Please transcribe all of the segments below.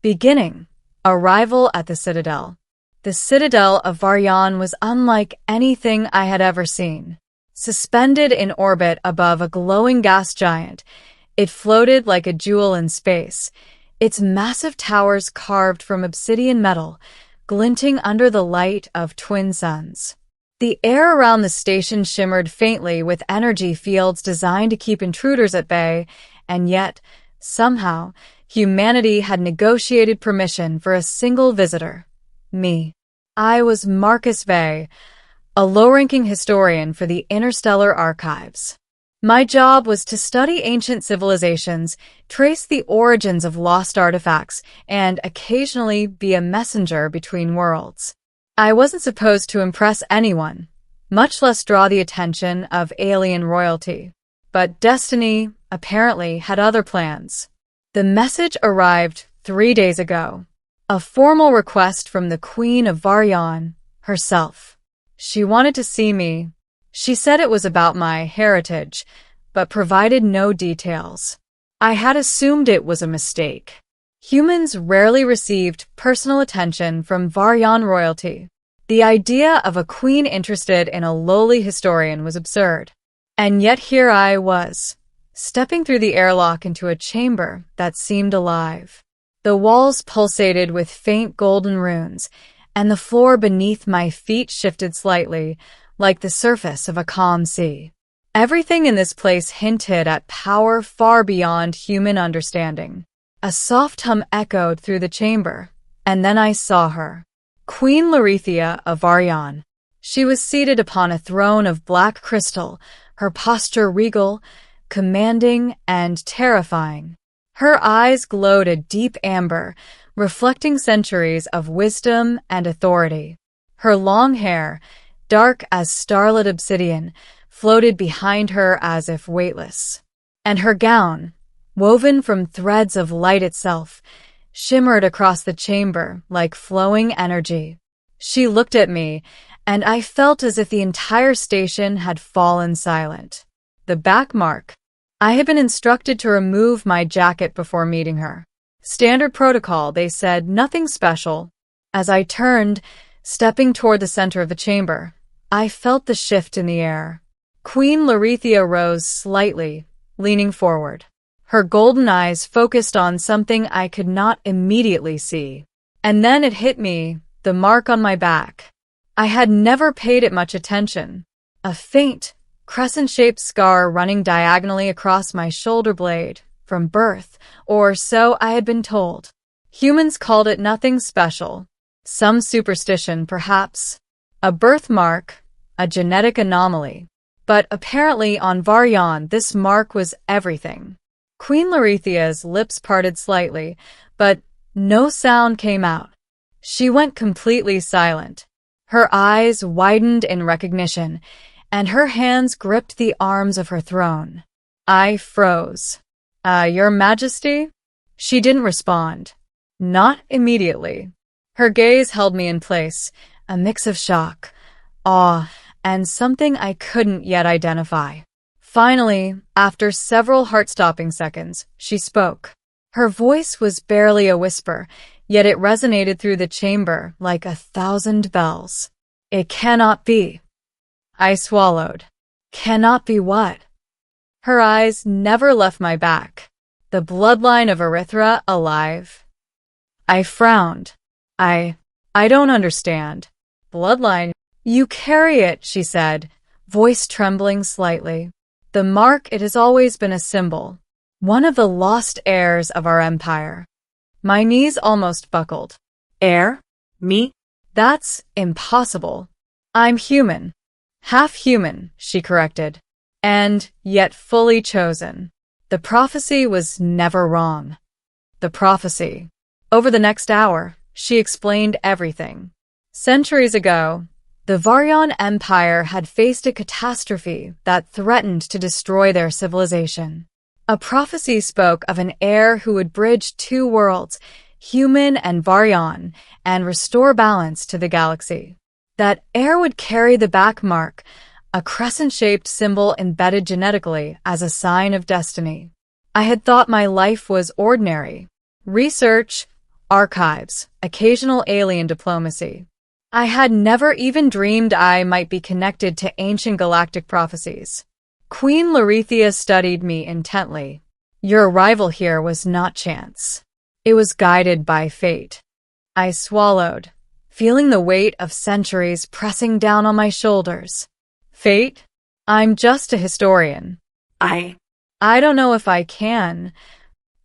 Beginning. Arrival at the Citadel. The Citadel of Varyan was unlike anything I had ever seen. Suspended in orbit above a glowing gas giant, it floated like a jewel in space, its massive towers carved from obsidian metal, glinting under the light of twin suns. The air around the station shimmered faintly with energy fields designed to keep intruders at bay, and yet, somehow, humanity had negotiated permission for a single visitor. Me. I was Marcus Vey, a low-ranking historian for the Interstellar Archives. My job was to study ancient civilizations, trace the origins of lost artifacts, and occasionally be a messenger between worlds. I wasn't supposed to impress anyone, much less draw the attention of alien royalty. But destiny, apparently, had other plans. The message arrived 3 days ago. A formal request from the Queen of Varyan herself. She wanted to see me. She said it was about my heritage, but provided no details. I had assumed it was a mistake. Humans rarely received personal attention from Varyan royalty. The idea of a queen interested in a lowly historian was absurd. And yet here I was, stepping through the airlock into a chamber that seemed alive. The walls pulsated with faint golden runes, and the floor beneath my feet shifted slightly, like the surface of a calm sea. Everything in this place hinted at power far beyond human understanding. A soft hum echoed through the chamber, and then I saw her. Queen Larethia of Varyan. She was seated upon a throne of black crystal, her posture regal, commanding, and terrifying. Her eyes glowed a deep amber, reflecting centuries of wisdom and authority. Her long hair, dark as starlit obsidian, floated behind her as if weightless. And her gown, woven from threads of light itself, shimmered across the chamber like flowing energy. She looked at me, and I felt as if the entire station had fallen silent. The back mark. I had been instructed to remove my jacket before meeting her. Standard protocol, they said, nothing special. As I turned, stepping toward the center of the chamber, I felt the shift in the air. Queen Larethia rose slightly, leaning forward. Her golden eyes focused on something I could not immediately see. And then it hit me, the mark on my back. I had never paid it much attention. A faint, crescent-shaped scar running diagonally across my shoulder blade, from birth, or so I had been told. Humans called it nothing special. Some superstition, perhaps. A birthmark, a genetic anomaly. But apparently on Varyan, this mark was everything. Queen Larethia's lips parted slightly, but no sound came out. She went completely silent. Her eyes widened in recognition, and her hands gripped the arms of her throne. I froze. Your Majesty? She didn't respond. Not immediately. Her gaze held me in place, a mix of shock, awe, and something I couldn't yet identify. Finally, after several heart-stopping seconds, she spoke. Her voice was barely a whisper, yet it resonated through the chamber like 1,000 bells. It cannot be. I swallowed. Cannot be what? Her eyes never left my back. The bloodline of Erythra alive? I frowned. I don't understand. Bloodline? You carry it, she said, voice trembling slightly. The mark, it has always been a symbol. One of the lost heirs of our empire. My knees almost buckled. Heir? Me? That's impossible. I'm human. Half human, she corrected. And yet fully chosen. The prophecy was never wrong. The prophecy. Over the next hour, she explained everything. Centuries ago, the Varyan Empire had faced a catastrophe that threatened to destroy their civilization. A prophecy spoke of an heir who would bridge two worlds, human and Varyan, and restore balance to the galaxy. That heir would carry the back mark, a crescent-shaped symbol embedded genetically as a sign of destiny. I had thought my life was ordinary. Research, archives, occasional alien diplomacy. I had never even dreamed I might be connected to ancient galactic prophecies. Queen Larethia studied me intently. Your arrival here was not chance. It was guided by fate. I swallowed, feeling the weight of centuries pressing down on my shoulders. Fate? I'm just a historian. I don't know if I can.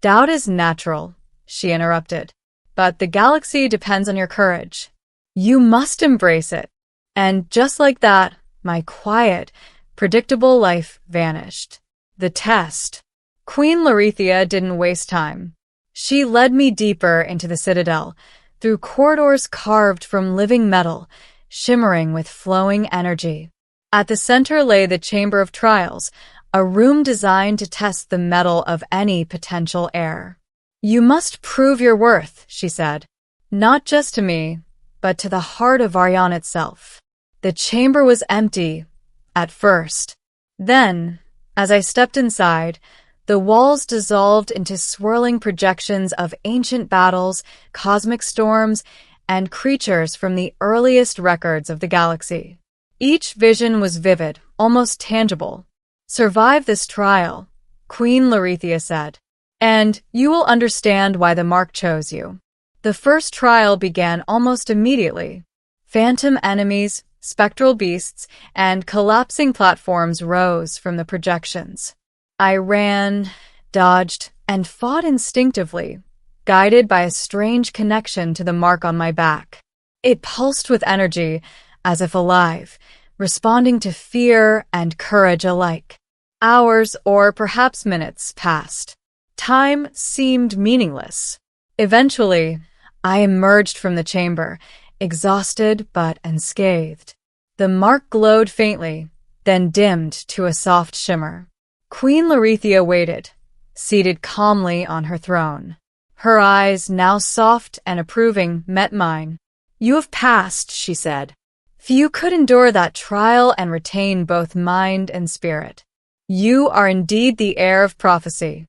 Doubt is natural, she interrupted. But the galaxy depends on your courage. You must embrace it. And just like that, my quiet, predictable life vanished. The test. Queen Larethia didn't waste time. She led me deeper into the Citadel, through corridors carved from living metal, shimmering with flowing energy. At the center lay the Chamber of Trials, a room designed to test the mettle of any potential heir. You must prove your worth, she said, not just to me, but to the heart of Varyan itself. The chamber was empty, at first. Then, as I stepped inside, the walls dissolved into swirling projections of ancient battles, cosmic storms, and creatures from the earliest records of the galaxy. Each vision was vivid, almost tangible. Survive this trial, Queen Larethia said, and you will understand why the Mark chose you. The first trial began almost immediately. Phantom enemies, spectral beasts, and collapsing platforms rose from the projections. I ran, dodged, and fought instinctively, guided by a strange connection to the mark on my back. It pulsed with energy, as if alive, responding to fear and courage alike. Hours, or perhaps minutes, passed. Time seemed meaningless. Eventually, I emerged from the chamber, exhausted but unscathed. The mark glowed faintly, then dimmed to a soft shimmer. Queen Larethia waited, seated calmly on her throne. Her eyes, now soft and approving, met mine. You have passed, she said. Few could endure that trial and retain both mind and spirit. You are indeed the heir of prophecy.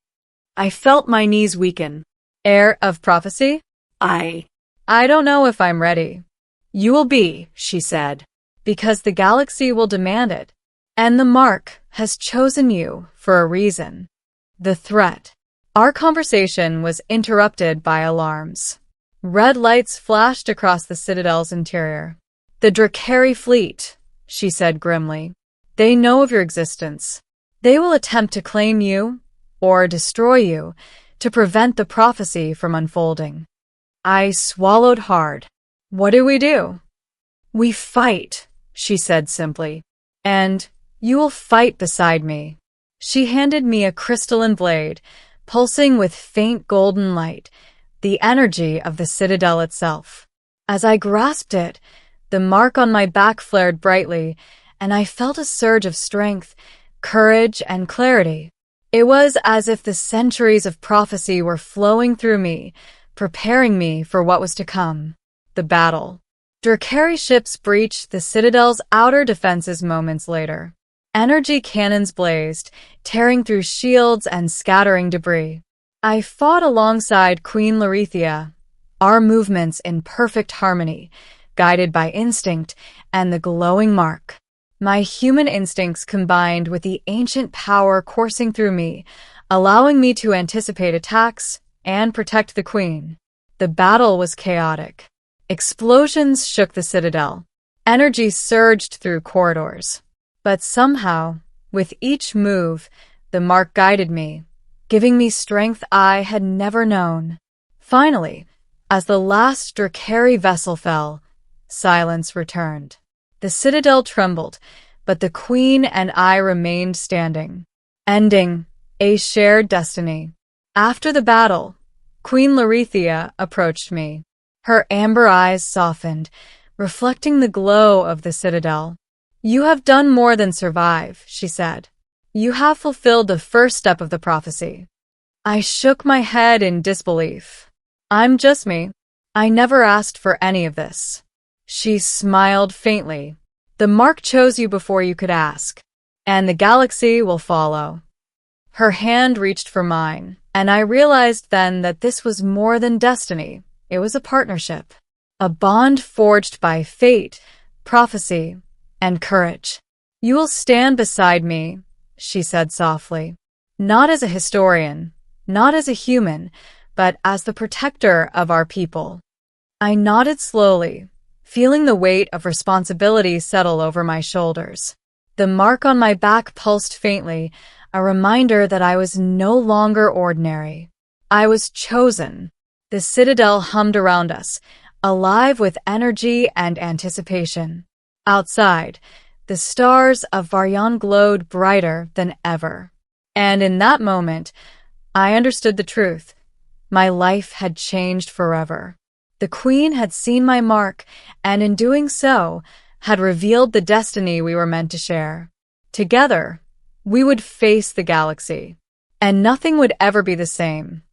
I felt my knees weaken. Heir of prophecy? I don't know if I'm ready. You will be, she said, because the galaxy will demand it. And the mark has chosen you for a reason. The threat. Our conversation was interrupted by alarms. Red lights flashed across the Citadel's interior. The Drakari fleet, she said grimly. They know of your existence. They will attempt to claim you, or destroy you, to prevent the prophecy from unfolding. I swallowed hard. What do? We fight, she said simply. And you will fight beside me. She handed me a crystalline blade, pulsing with faint golden light, the energy of the Citadel itself. As I grasped it, the mark on my back flared brightly, and I felt a surge of strength, courage, and clarity. It was as if the centuries of prophecy were flowing through me, preparing me for what was to come. The battle. Drakari ships breached the Citadel's outer defenses moments later. Energy cannons blazed, tearing through shields and scattering debris. I fought alongside Queen Larethia, our movements in perfect harmony, guided by instinct and the glowing mark. My human instincts combined with the ancient power coursing through me, allowing me to anticipate attacks and protect the Queen. The battle was chaotic. Explosions shook the Citadel. Energy surged through corridors. But somehow, with each move, the mark guided me, giving me strength I had never known. Finally, as the last Drakari vessel fell, silence returned. The Citadel trembled, but the Queen and I remained standing, ending a shared destiny. After the battle, Queen Larethia approached me. Her amber eyes softened, reflecting the glow of the Citadel. You have done more than survive, she said. You have fulfilled the first step of the prophecy. I shook my head in disbelief. I'm just me. I never asked for any of this. She smiled faintly. The mark chose you before you could ask, and the galaxy will follow. Her hand reached for mine, and I realized then that this was more than destiny. It was a partnership, a bond forged by fate, prophecy, and courage. "You will stand beside me," she said softly. "Not as a historian, not as a human, but as the protector of our people." I nodded slowly, feeling the weight of responsibility settle over my shoulders. The mark on my back pulsed faintly, a reminder that I was no longer ordinary. I was chosen. The citadel hummed around us, alive with energy and anticipation. Outside, the stars of Varjan glowed brighter than ever. And in that moment, I understood the truth. My life had changed forever. The Queen had seen my mark, and in doing so, had revealed the destiny we were meant to share. Together, we would face the galaxy, and nothing would ever be the same.